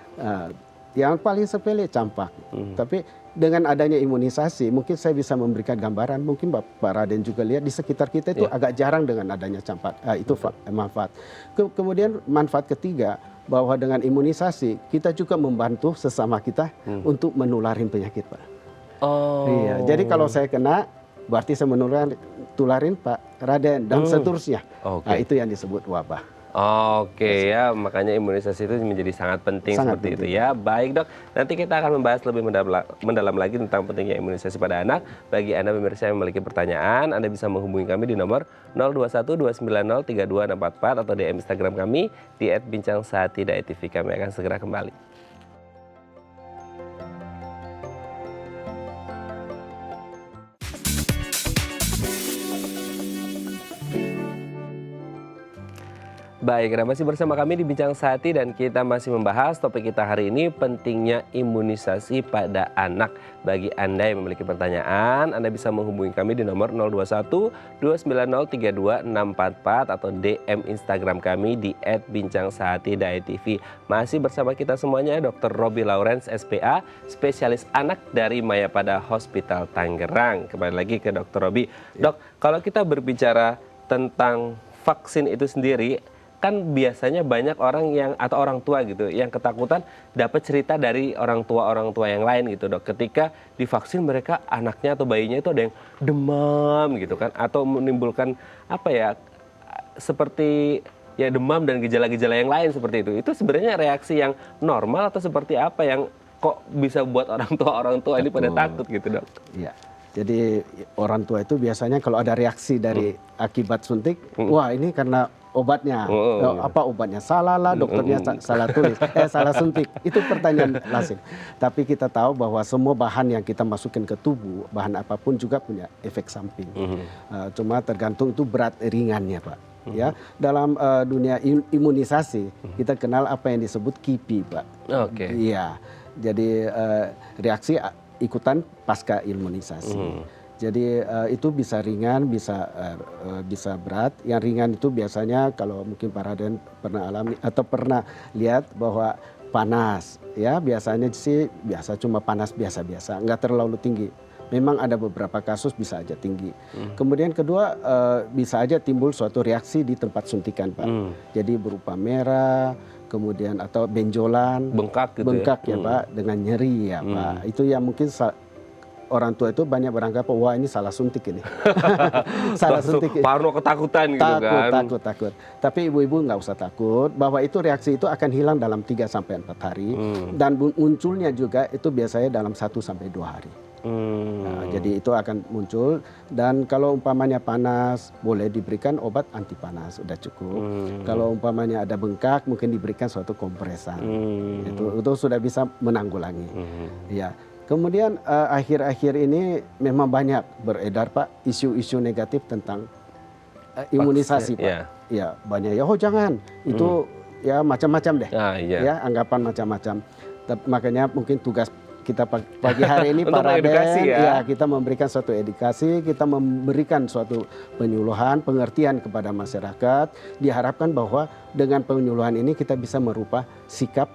Yang paling sepele campak. Tapi dengan adanya imunisasi, mungkin saya bisa memberikan gambaran. Mungkin Pak Raden juga lihat di sekitar kita itu agak jarang dengan adanya campak. Itu manfaat. Kemudian manfaat ketiga, bahwa dengan imunisasi kita juga membantu sesama kita untuk menularin penyakit, Pak. Iya. Jadi kalau saya kena, berarti saya tularin Pak Raden dan seterusnya. Nah, itu yang disebut wabah. Ya, makanya imunisasi itu menjadi sangat penting seperti itu ya. Baik, Dok, nanti kita akan membahas lebih mendalam lagi tentang pentingnya imunisasi pada anak. Bagi Anda pemirsa yang memiliki pertanyaan, Anda bisa menghubungi kami di nomor 0212903244 atau DM Instagram kami di @bincangsaati.tv. Kami akan segera kembali. Baik, Anda masih bersama kami di Bincang Sehati dan kita masih membahas topik kita hari ini, pentingnya imunisasi pada anak. Bagi Anda yang memiliki pertanyaan, Anda bisa menghubungi kami di nomor 0212903244 atau DM Instagram kami di @bincangsaati.tv. Masih bersama kita semuanya Dr. Robi Lawrence SPA, spesialis anak dari Mayapada Hospital Tangerang. Kembali lagi ke Dr. Robi. Dok, kalau kita berbicara tentang vaksin itu sendiri, kan biasanya banyak orang atau orang tua gitu yang ketakutan dapat cerita dari orang tua yang lain gitu, Dok. Ketika divaksin mereka anaknya atau bayinya itu ada yang demam gitu kan, atau menimbulkan seperti ya demam dan gejala-gejala yang lain seperti itu. Itu sebenarnya reaksi yang normal atau seperti apa yang kok bisa buat orang tua ini pada takut gitu, Dok? Iya. Jadi orang tua itu biasanya kalau ada reaksi dari akibat suntik, wah ini karena obatnya, apa obatnya salah lah, dokternya salah tulis, salah suntik. Itu pertanyaan lazim. Tapi kita tahu bahwa semua bahan yang kita masukin ke tubuh, bahan apapun juga punya efek samping. Cuma tergantung itu berat ringannya, Pak. Ya, dalam dunia imunisasi kita kenal apa yang disebut KIPI, Pak. Iya. Jadi reaksi ikutan pasca imunisasi. Jadi itu bisa ringan, bisa berat. Yang ringan itu biasanya kalau mungkin para Raden pernah alami atau pernah lihat bahwa panas, ya biasanya sih biasa cuma panas biasa-biasa, nggak terlalu tinggi. Memang ada beberapa kasus bisa aja tinggi. Kemudian kedua bisa aja timbul suatu reaksi di tempat suntikan, Pak. Jadi berupa merah, kemudian atau benjolan, Bengkak gitu bengkak ya, ya Pak, dengan nyeri ya Pak. Itu yang mungkin orang tua itu banyak beranggapan wah ini salah suntik ini. Salah suntik. Parno ketakutan gitu kan. Takut. Tapi ibu-ibu nggak usah takut bahwa itu reaksi itu akan hilang dalam 3 sampai 4 hari dan munculnya juga itu biasanya dalam 1 sampai 2 hari. Nah, jadi itu akan muncul dan kalau umpamanya panas boleh diberikan obat anti panas sudah cukup. Kalau umpamanya ada bengkak mungkin diberikan suatu kompresan. Itu sudah bisa menanggulangi. Ya. Kemudian akhir-akhir ini memang banyak beredar Pak isu-isu negatif tentang imunisasi Pak. Ya banyak ya jangan itu ya macam-macam deh. Ya anggapan macam-macam. Makanya mungkin tugas kita pagi hari ini para Raden ya kita memberikan suatu edukasi, kita memberikan suatu penyuluhan, pengertian kepada masyarakat. Diharapkan bahwa dengan penyuluhan ini kita bisa merubah sikap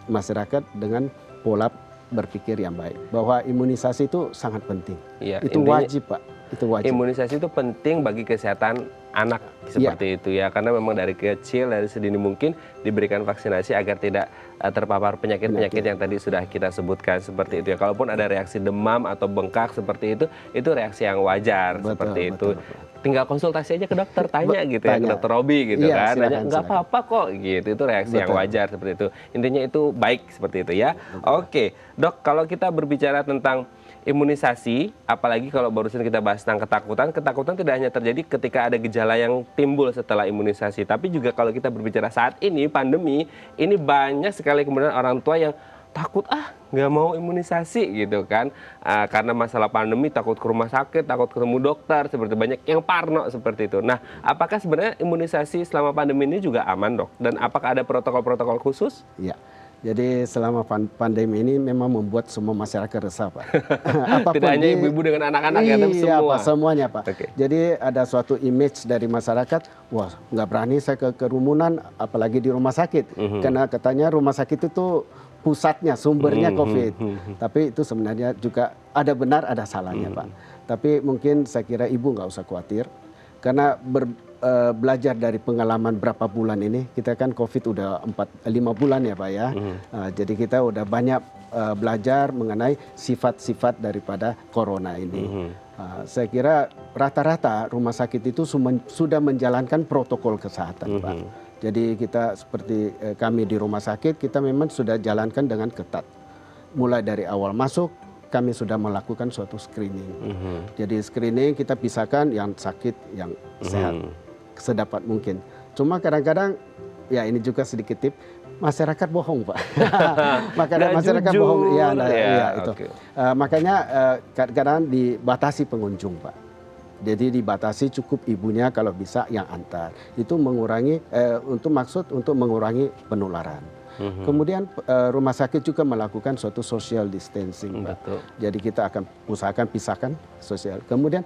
masyarakat dengan pola berpikir yang baik, bahwa imunisasi itu sangat penting. Itu wajib Pak, itu wajib. Imunisasi itu penting bagi kesehatan anak seperti itu ya, karena memang dari kecil, dari sedini mungkin diberikan vaksinasi agar tidak terpapar penyakit-penyakit yang tadi sudah kita sebutkan seperti itu ya. Kalaupun ada reaksi demam atau bengkak seperti itu reaksi yang wajar seperti itu. Tinggal konsultasi aja ke dokter, tanya gitu ya, ke dokter Robi gitu kan. Nanya, nggak apa-apa kok gitu, itu reaksi yang wajar seperti itu. Intinya itu baik seperti itu ya. Oke, Dok, kalau kita berbicara tentang imunisasi, apalagi kalau barusan kita bahas tentang ketakutan tidak hanya terjadi ketika ada gejala yang timbul setelah imunisasi, tapi juga kalau kita berbicara saat ini pandemi, ini banyak sekali kemudian orang tua yang takut nggak mau imunisasi gitu kan, karena masalah pandemi, takut ke rumah sakit, takut ketemu dokter, seperti banyak yang parno seperti itu. Nah, apakah sebenarnya imunisasi selama pandemi ini juga aman Dok? Dan apakah ada protokol-protokol khusus? Iya. Jadi selama pandemi ini memang membuat semua masyarakat resah Pak. Tidak hanya ibu-ibu dengan anak-anak ya, tapi semua. Pak, semuanya Pak. Jadi ada suatu image dari masyarakat, wah nggak berani saya ke kerumunan, apalagi di rumah sakit. Karena katanya rumah sakit itu pusatnya, sumbernya COVID. Tapi itu sebenarnya juga ada benar, ada salahnya Pak. Tapi mungkin saya kira ibu nggak usah khawatir. Karena belajar dari pengalaman berapa bulan ini, kita kan COVID udah 4-5 bulan ya Pak ya. Jadi kita udah banyak belajar mengenai sifat-sifat daripada corona ini. Saya kira rata-rata rumah sakit itu sudah menjalankan protokol kesehatan Pak. Jadi kita seperti kami di rumah sakit, kita memang sudah jalankan dengan ketat. Mulai dari awal masuk, kami sudah melakukan suatu screening. Jadi screening kita pisahkan yang sakit, yang sehat, sedapat mungkin. Cuma kadang-kadang, ya ini juga sedikit tip, masyarakat bohong Pak. Makanya masyarakat bohong, itu. Makanya kadang-kadang dibatasi pengunjung Pak. Jadi dibatasi cukup ibunya kalau bisa yang antar. Itu mengurangi untuk mengurangi penularan. Kemudian rumah sakit juga melakukan suatu social distancing. Betul. Jadi kita akan usahakan pisahkan sosial. Kemudian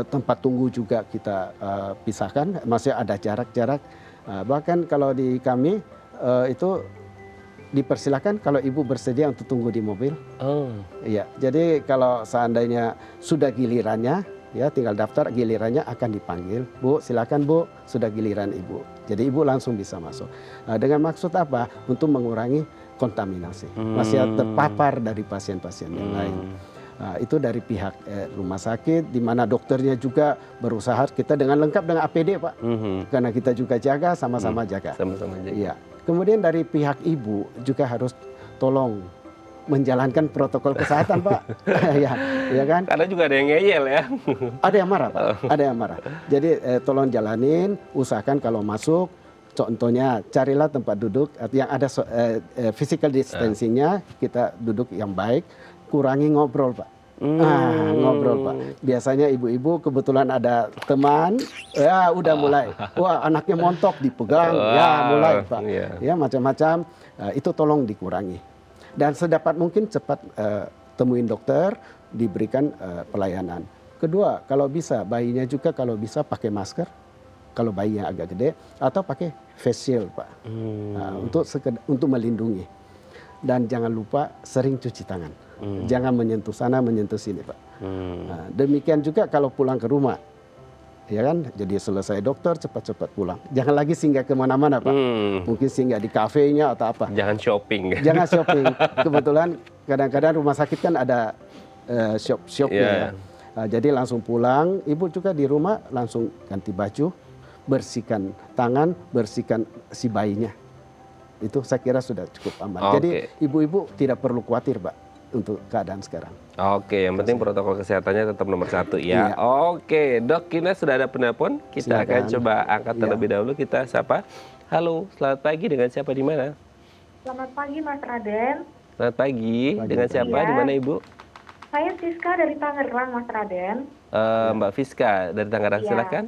tempat tunggu juga kita pisahkan, masih ada jarak-jarak. Bahkan kalau di kami itu dipersilakan kalau ibu bersedia untuk tunggu di mobil. Iya. Jadi kalau seandainya sudah gilirannya, ya tinggal daftar, gilirannya akan dipanggil, Bu silakan Bu, sudah giliran Ibu. Jadi Ibu langsung bisa masuk. Dengan maksud apa? Untuk mengurangi kontaminasi. Masih terpapar dari pasien-pasien yang lain. Itu dari pihak rumah sakit, di mana dokternya juga berusaha kita dengan lengkap dengan APD Pak. Karena kita juga jaga, sama-sama jaga. Sama-sama jaga. Iya. Kemudian dari pihak ibu juga harus tolong menjalankan protokol kesehatan Pak. ya kan? Karena juga ada yang ngeyel ya. Ada yang marah Pak, ada yang marah. Jadi tolong jalanin, usahakan kalau masuk, contohnya carilah tempat duduk yang ada physical distancingnya, kita duduk yang baik, kurangi ngobrol Pak. Ngobrol Pak. Biasanya ibu-ibu kebetulan ada teman, ya udah mulai, wah anaknya montok dipegang, ya mulai Pak. Ya macam-macam, itu tolong dikurangi. Dan sedapat mungkin cepat temuin dokter, diberikan pelayanan. Kedua, kalau bisa bayinya juga kalau bisa pakai masker, kalau bayi yang agak gede, atau pakai face shield, Pak. Nah, untuk melindungi. Dan jangan lupa sering cuci tangan. Jangan menyentuh sana, menyentuh sini, Pak. Nah, demikian juga kalau pulang ke rumah. Ya kan, jadi selesai dokter cepat-cepat pulang. Jangan lagi singgah kemana-mana, Pak. Mungkin singgah di kafenya atau apa. Jangan shopping. Jangan shopping. Kebetulan kadang-kadang rumah sakit kan ada shop-shopnya. Ya. Nah, jadi langsung pulang. Ibu juga di rumah langsung ganti baju, bersihkan tangan, bersihkan si bayinya. Itu saya kira sudah cukup aman. Jadi ibu-ibu tidak perlu khawatir, Pak, untuk keadaan sekarang. Oke, yang penting protokol kesehatannya tetap nomor 1 ya. Iya. Oke, Dok, kita sudah ada penelpon. Kita akan coba angkat terlebih dahulu. Kita sapa. Halo, selamat pagi. Dengan siapa di mana? Selamat pagi, Mas Raden. Selamat pagi. Dengan siapa? Di mana, Ibu? Saya Siska dari Tangerang, Mas Raden. Mbak Fiska dari Tangerang, silakan.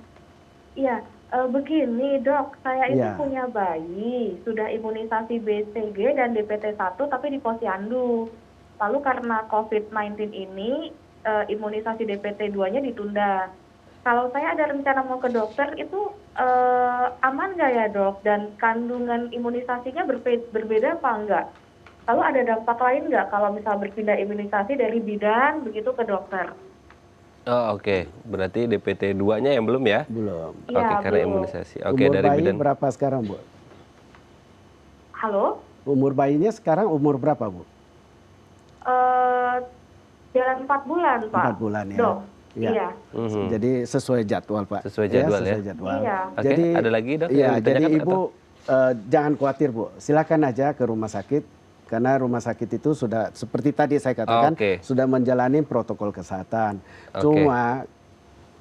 Iya, begini Dok, saya itu punya bayi, sudah imunisasi BCG dan DPT1 tapi di Posyandu. Lalu karena COVID-19 ini, imunisasi DPT2-nya ditunda. Kalau saya ada rencana mau ke dokter, itu aman nggak ya, Dok? Dan kandungan imunisasinya berbeda apa enggak? Lalu ada dampak lain nggak kalau misal berpindah imunisasi dari bidan begitu ke dokter? Oh, oke. Berarti DPT2-nya yang belum ya? Belum. Oke, karena belum. imunisasi. Oke, Umur dari bayi bidan. berapa sekarang, Bu? Halo? Umur bayinya sekarang umur berapa, Bu? Jalan 4 bulan, Pak. 4 bulan ya. Dok. Ya. Iya. Jadi sesuai jadwal, Pak. Sesuai jadwal ya. Sesuai jadwal. Iya. Oke, Jadi ada lagi, Dok, Iya, yang jadi ditanyakan Ibu jangan khawatir, Bu. Silakan aja ke rumah sakit karena rumah sakit itu sudah seperti tadi saya katakan sudah menjalani protokol kesehatan. Cuma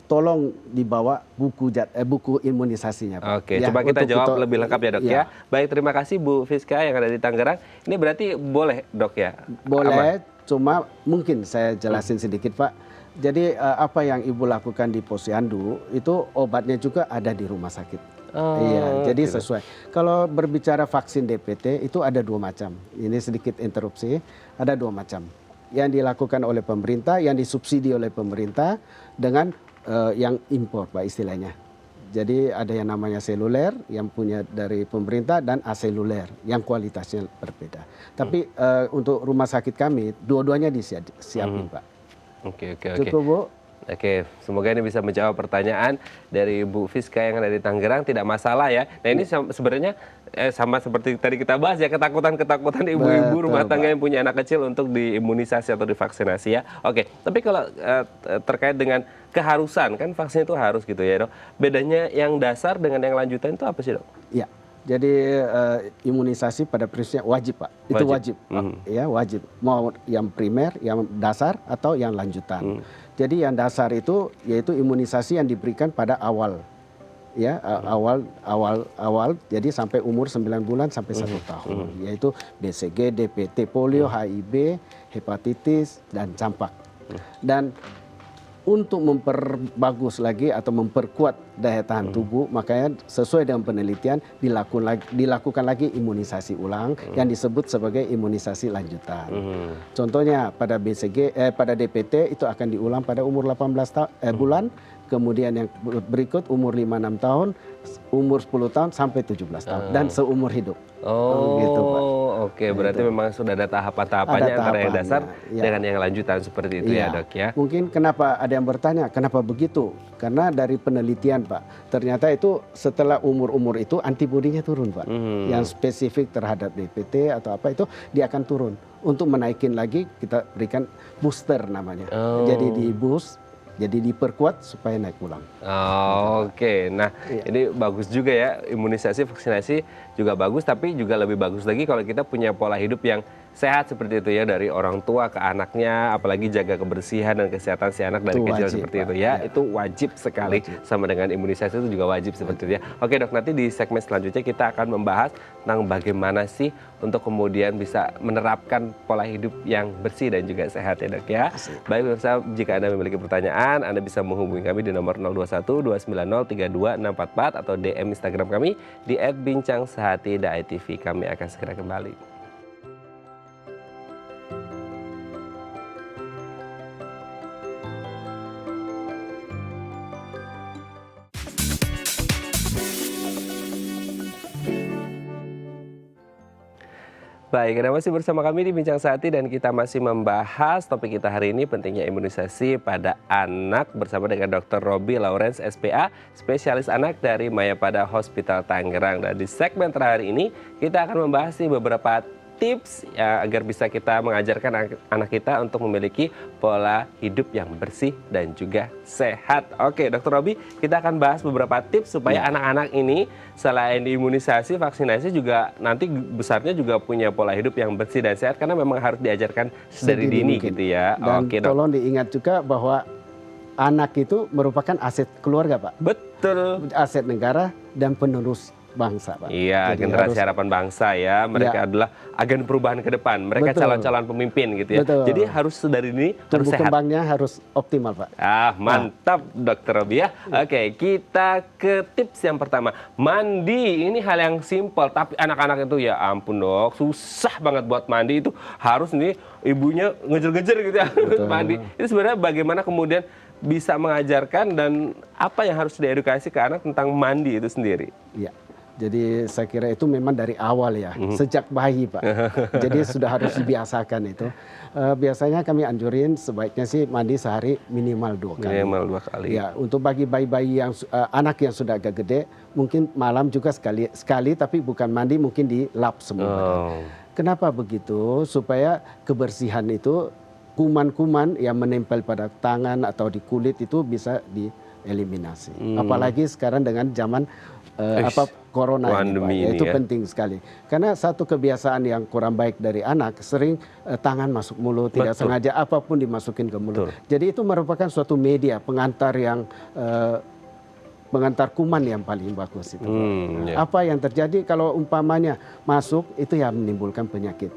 tolong dibawa buku imunisasinya, Pak. Oke, coba kita jawab lebih lengkap ya, Dok ya. Baik, terima kasih Bu Fiska yang ada di Tangerang. Ini berarti boleh, Dok ya? Boleh, cuma mungkin saya jelasin sedikit, Pak. Jadi apa yang Ibu lakukan di Posyandu itu obatnya juga ada di rumah sakit. Iya, jadi sesuai. Kalau berbicara vaksin DPT itu ada 2 macam. Ini sedikit interupsi, ada 2 macam. Yang dilakukan oleh pemerintah, yang disubsidi oleh pemerintah dengan yang impor, Pak, istilahnya. Jadi ada yang namanya seluler yang punya dari pemerintah dan aseluler yang kualitasnya berbeda. Tapi untuk rumah sakit kami dua-duanya disiapin, Pak. Oke. Cukup, Bu? Oke, semoga ini bisa menjawab pertanyaan dari Bu Fiska yang ada di Tangerang, tidak masalah ya. Nah, ini sebenarnya sama seperti tadi kita bahas ya, ketakutan ibu-ibu rumah tangga yang punya anak kecil untuk diimunisasi atau divaksinasi ya. Oke, tapi kalau terkait dengan keharusan, kan vaksin itu harus gitu ya, Dok. Bedanya yang dasar dengan yang lanjutan itu apa sih, Dok? Iya. Jadi imunisasi pada prinsipnya wajib, Pak. Itu wajib. Ya, wajib. Mau yang primer, yang dasar atau yang lanjutan. Jadi yang dasar itu yaitu imunisasi yang diberikan pada awal. Ya, awal jadi sampai umur 9 bulan sampai 1 tahun, yaitu BCG, DPT, polio, HIV, hepatitis dan campak. Dan untuk memperbagus lagi atau memperkuat daya tahan tubuh, makanya sesuai dengan penelitian dilakukan lagi imunisasi ulang yang disebut sebagai imunisasi lanjutan. Contohnya pada pada DPT itu akan diulang pada umur 18 bulan, kemudian yang berikut umur 5-6 tahun, umur 10 tahun sampai 17 tahun dan seumur hidup. Gitu, Pak. Oke, berarti memang sudah ada tahapan-tahapannya antara yang dasar dengan yang lanjutan seperti itu ya, Dok ya. Mungkin kenapa ada yang bertanya, kenapa begitu? Karena dari penelitian, Pak, ternyata itu setelah umur-umur itu antibodinya turun, Pak. Yang spesifik terhadap DPT atau apa itu dia akan turun. Untuk menaikin lagi kita berikan booster namanya. Jadi di boost, jadi diperkuat supaya naik ulang. Oke, nah ini bagus juga ya, imunisasi, vaksinasi juga bagus, tapi juga lebih bagus lagi kalau kita punya pola hidup yang sehat seperti itu ya, dari orang tua ke anaknya, apalagi jaga kebersihan dan kesehatan si anak dari kecil seperti itu ya. Itu wajib sekali, sama dengan imunisasi itu juga wajib seperti itu ya. Oke, Dok, nanti di segmen selanjutnya kita akan membahas tentang bagaimana sih untuk kemudian bisa menerapkan pola hidup yang bersih dan juga sehat ya, Dok ya. Baik pemirsa, jika Anda memiliki pertanyaan, Anda bisa menghubungi kami di nomor 021 290 32644 atau DM Instagram kami di @bincangsehati.tv. Kami akan segera kembali. Baik, Anda masih bersama kami di Bincang Sehati dan kita masih membahas topik kita hari ini, pentingnya imunisasi pada anak bersama dengan Dr. Robby Lawrence SPA, spesialis anak dari Mayapada Hospital Tangerang. Dan di segmen terakhir ini kita akan membahas beberapa tips ya, agar bisa kita mengajarkan anak kita untuk memiliki pola hidup yang bersih dan juga sehat. Oke, Dr. Robby, kita akan bahas beberapa tips supaya anak-anak ini selain imunisasi, vaksinasi juga nanti besarnya juga punya pola hidup yang bersih dan sehat karena memang harus diajarkan dari dini gitu ya. Dan Oke, Dok. tolong diingat juga bahwa anak itu merupakan aset keluarga, Pak. Betul. Aset negara dan penerus bangsa, Pak. Iya, Jadi generasi harapan bangsa ya. Mereka adalah agen perubahan ke depan. Mereka Betul. calon-calon pemimpin gitu ya. Betul. Jadi harus dari ini harus tumbuh sehat. kembangnya harus optimal, Pak. Mantap Dr. Robby ya. Oke, kita ke tips yang pertama. Mandi, ini hal yang simpel. Tapi anak-anak itu ya ampun dok, susah banget buat mandi. Itu harus nih ibunya ngejer-ngejer gitu ya. Mandi. Itu sebenarnya bagaimana kemudian bisa mengajarkan dan apa yang harus diedukasi ke anak tentang mandi itu sendiri? Iya. Jadi saya kira itu memang dari awal ya, sejak bayi Pak. Jadi sudah harus dibiasakan itu. Biasanya kami anjurin sebaiknya sih mandi sehari minimal 2 kali. Minimal 2 kali. Ya, untuk bagi bayi-bayi yang anak yang sudah agak gede, mungkin malam juga sekali tapi bukan mandi, mungkin di lap semua. Oh. Kenapa begitu? Supaya kebersihan itu, kuman-kuman yang menempel pada tangan atau di kulit itu bisa dieliminasi. Apalagi sekarang dengan zaman corona pandemi ini, Pak. Itu ya. penting sekali. Karena satu kebiasaan yang kurang baik dari anak, sering tangan masuk mulut, tidak Betul. sengaja apapun dimasukin ke mulut. Betul. Jadi itu merupakan suatu media pengantar yang pengantar kuman yang paling bagus itu. Pak. Ya. Apa yang terjadi kalau umpamanya masuk itu yang menimbulkan penyakit.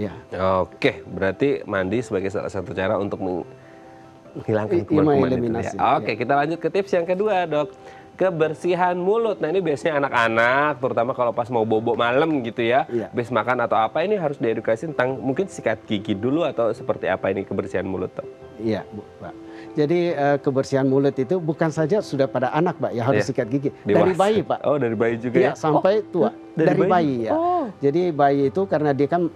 Ya. Oke, berarti mandi sebagai salah satu cara untuk menghilangkan kuman-kuman itu eliminasi, ya. Oke, kita lanjut ke tips yang kedua, Dok. Kebersihan mulut. Nah, ini biasanya anak-anak, terutama kalau pas mau bobo malam gitu ya, Iya. habis makan atau apa, ini harus diedukasi tentang mungkin sikat gigi dulu atau seperti apa ini kebersihan mulut, Dok? Iya, Pak. Jadi kebersihan mulut itu bukan saja sudah pada anak, Pak, ya harus Iya. sikat gigi. Dewasa. Dari bayi, Pak. Oh, dari bayi juga Iya, ya? sampai tua. dari Dari bayi ya. Oh. Jadi bayi itu karena dia kan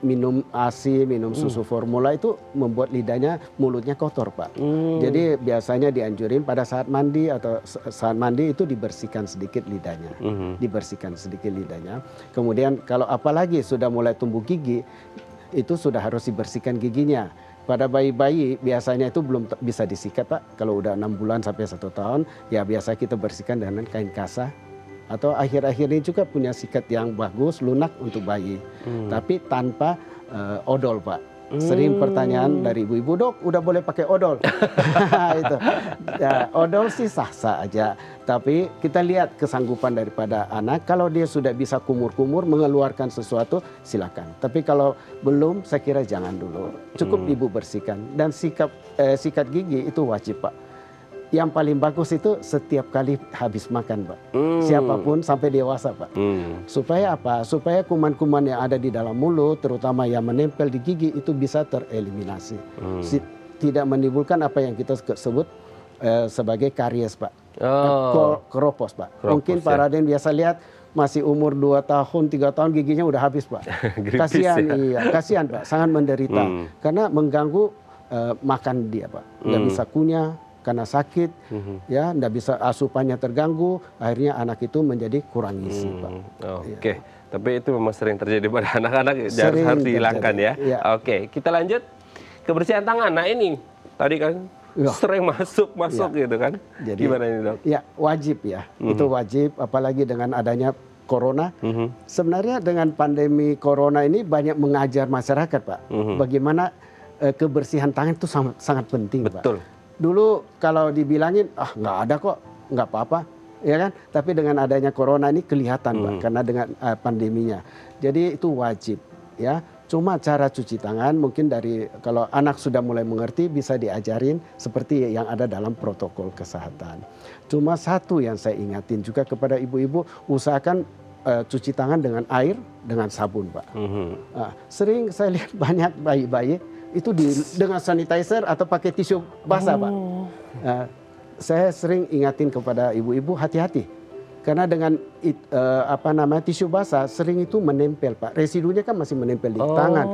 minum ASI, minum susu formula itu membuat lidahnya, mulutnya kotor, Pak. Jadi biasanya dianjurin pada saat mandi atau saat mandi itu dibersihkan sedikit lidahnya. Dibersihkan sedikit lidahnya. Kemudian kalau apalagi sudah mulai tumbuh gigi, itu sudah harus dibersihkan giginya. Pada bayi-bayi biasanya itu belum bisa disikat, Pak. Kalau udah 6 bulan sampai 1 tahun, ya biasa kita bersihkan dengan kain kasah. Atau akhir-akhir ini juga punya sikat yang bagus, lunak untuk bayi. Tapi tanpa odol, Pak. Sering pertanyaan dari ibu-ibu, dok udah boleh pakai odol? Itu. Ya, odol sih sah-sah aja. Tapi kita lihat kesanggupan daripada anak. Kalau dia sudah bisa kumur-kumur, mengeluarkan sesuatu, silakan. Tapi kalau belum, saya kira jangan dulu. Cukup ibu bersihkan. Dan sikat gigi itu wajib, Pak. Yang paling bagus itu setiap kali habis makan, Pak. Siapapun sampai dewasa, Pak. Supaya apa? Supaya kuman-kuman yang ada di dalam mulut, terutama yang menempel di gigi, itu bisa tereliminasi. Tidak menimbulkan apa yang kita sebut sebagai karies, Pak. Keropos, Pak. Mungkin Pak Raden biasa lihat masih umur 2 tahun, 3 tahun giginya udah habis, Pak. Kasihan, iya, kasihan, Pak. Sangat menderita. Karena mengganggu makan dia, Pak. Nggak bisa kunyah. Karena sakit, ya, nggak bisa asupannya terganggu, akhirnya anak itu menjadi kurang gizi, Pak. Oke, tapi itu memang sering terjadi pada anak-anak, harus dihilangkan ya. Oke, kita lanjut kebersihan tangan. Nah ini tadi kan sering masuk gitu kan. Jadi, gimana ini, dok? Ya wajib ya, itu wajib, apalagi dengan adanya corona. Sebenarnya dengan pandemi corona ini banyak mengajar masyarakat, Pak, bagaimana kebersihan tangan itu sangat penting, Betul. Pak. Dulu kalau dibilangin, nggak ada kok, nggak apa-apa, ya kan? Tapi dengan adanya corona ini kelihatan, Pak, karena dengan pandeminya. Jadi itu wajib, ya. Cuma cara cuci tangan mungkin dari kalau anak sudah mulai mengerti bisa diajarin seperti yang ada dalam protokol kesehatan. Cuma satu yang saya ingatin juga kepada ibu-ibu, usahakan cuci tangan dengan air, dengan sabun, Pak. Sering saya lihat banyak bayi-bayi itu dengan sanitizer atau pakai tisu basah, Pak. Saya sering ingatin kepada ibu-ibu hati-hati. Karena dengan tisu basah sering itu menempel, Pak. Residunya kan masih menempel di tangan.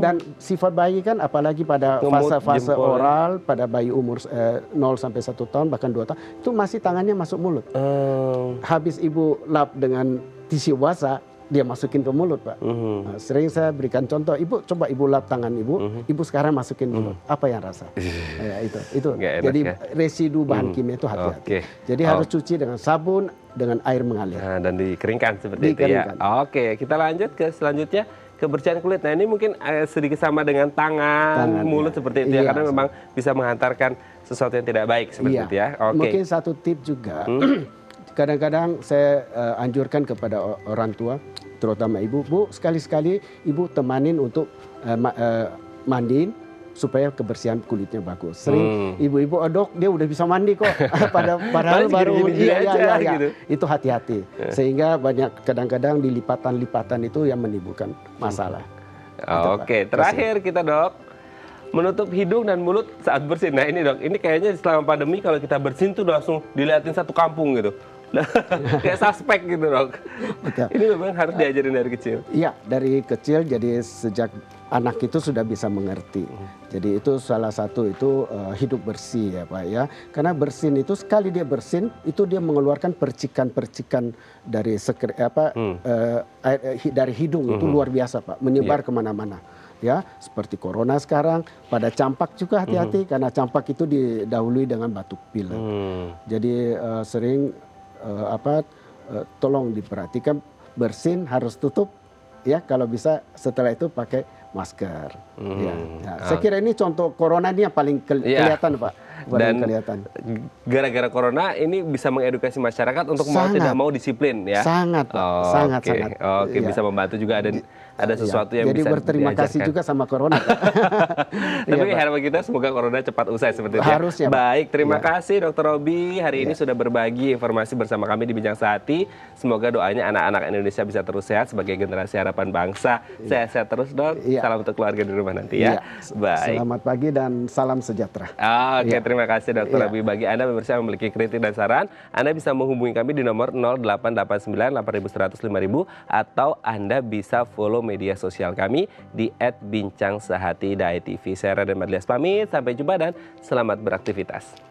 Dan sifat bayi kan apalagi pada fase-fase oral, pada bayi umur 0 sampai 1 tahun bahkan 2 tahun, itu masih tangannya masuk mulut. Habis ibu lap dengan tisu basah, dia masukin ke mulut, Pak. Nah, sering saya berikan contoh, ibu coba ibu lap tangan ibu, ibu sekarang masukin mulut, apa yang rasa? Ya, itu. Jadi residu bahan kimia itu hati-hati. Jadi harus cuci dengan sabun, dengan air mengalir. Nah, dan dikeringkan seperti itu ya. Oke, kita lanjut ke selanjutnya. Kebersihan kulit. Nah, ini mungkin sedikit sama dengan tangan mulut seperti itu ya, karena memang bisa menghantarkan sesuatu yang tidak baik seperti itu ya. Mungkin satu tip juga, kadang-kadang saya anjurkan kepada orang tua, terutama ibu, Bu, sekali-sekali ibu temanin untuk mandiin supaya kebersihan kulitnya bagus. Sering ibu-ibu, dok dia udah bisa mandi kok, padahal baru gitu. Itu hati-hati, sehingga banyak kadang-kadang di lipatan-lipatan itu yang menimbulkan masalah. Oke, terakhir kita dok, menutup hidung dan mulut saat bersin. Nah ini dok, ini kayaknya selama pandemi kalau kita bersin tuh langsung dilihatin satu kampung gitu. Kayak suspek gitu dok. Betul. Ini memang harus diajarin dari kecil. Iya, dari kecil, jadi sejak anak itu sudah bisa mengerti. Jadi itu salah satu itu hidup bersih ya Pak ya. Karena bersin itu sekali dia bersin itu dia mengeluarkan percikan-percikan dari dari hidung itu luar biasa Pak, menyebar kemana-mana. Ya, seperti corona sekarang, pada campak juga hati-hati karena campak itu didahului dengan batuk pilek. Jadi sering tolong diperhatikan, bersin harus tutup ya, kalau bisa setelah itu pakai masker. Saya kira ini contoh corona ini yang paling kelihatan Pak. Dan gara-gara corona ini bisa mengedukasi masyarakat untuk mau tidak mau disiplin ya. Sangat Pak, sangat. Oke, bisa membantu juga ada sesuatu yang jadi bisa berterima kasih juga sama corona. Tapi harapan kita semoga corona cepat usai seperti itu. Harusnya. Baik, terima kasih Dr. Robi hari ini sudah berbagi informasi bersama kami di Bincang Sehati. Semoga doanya anak-anak Indonesia bisa terus sehat sebagai generasi harapan bangsa. Sehat-sehat terus dok. Salam untuk keluarga di rumah nanti ya. Baik. Selamat pagi dan salam sejahtera. Oke, terima kasih Dr. Robi. Bagi Anda pemirsa yang memiliki kritik dan saran, Anda bisa menghubungi kami di nomor 0889 8100 5000 atau Anda bisa follow media sosial kami di @bincang sehati.tv. Saya Raden Madlias pamit, sampai jumpa dan selamat beraktivitas.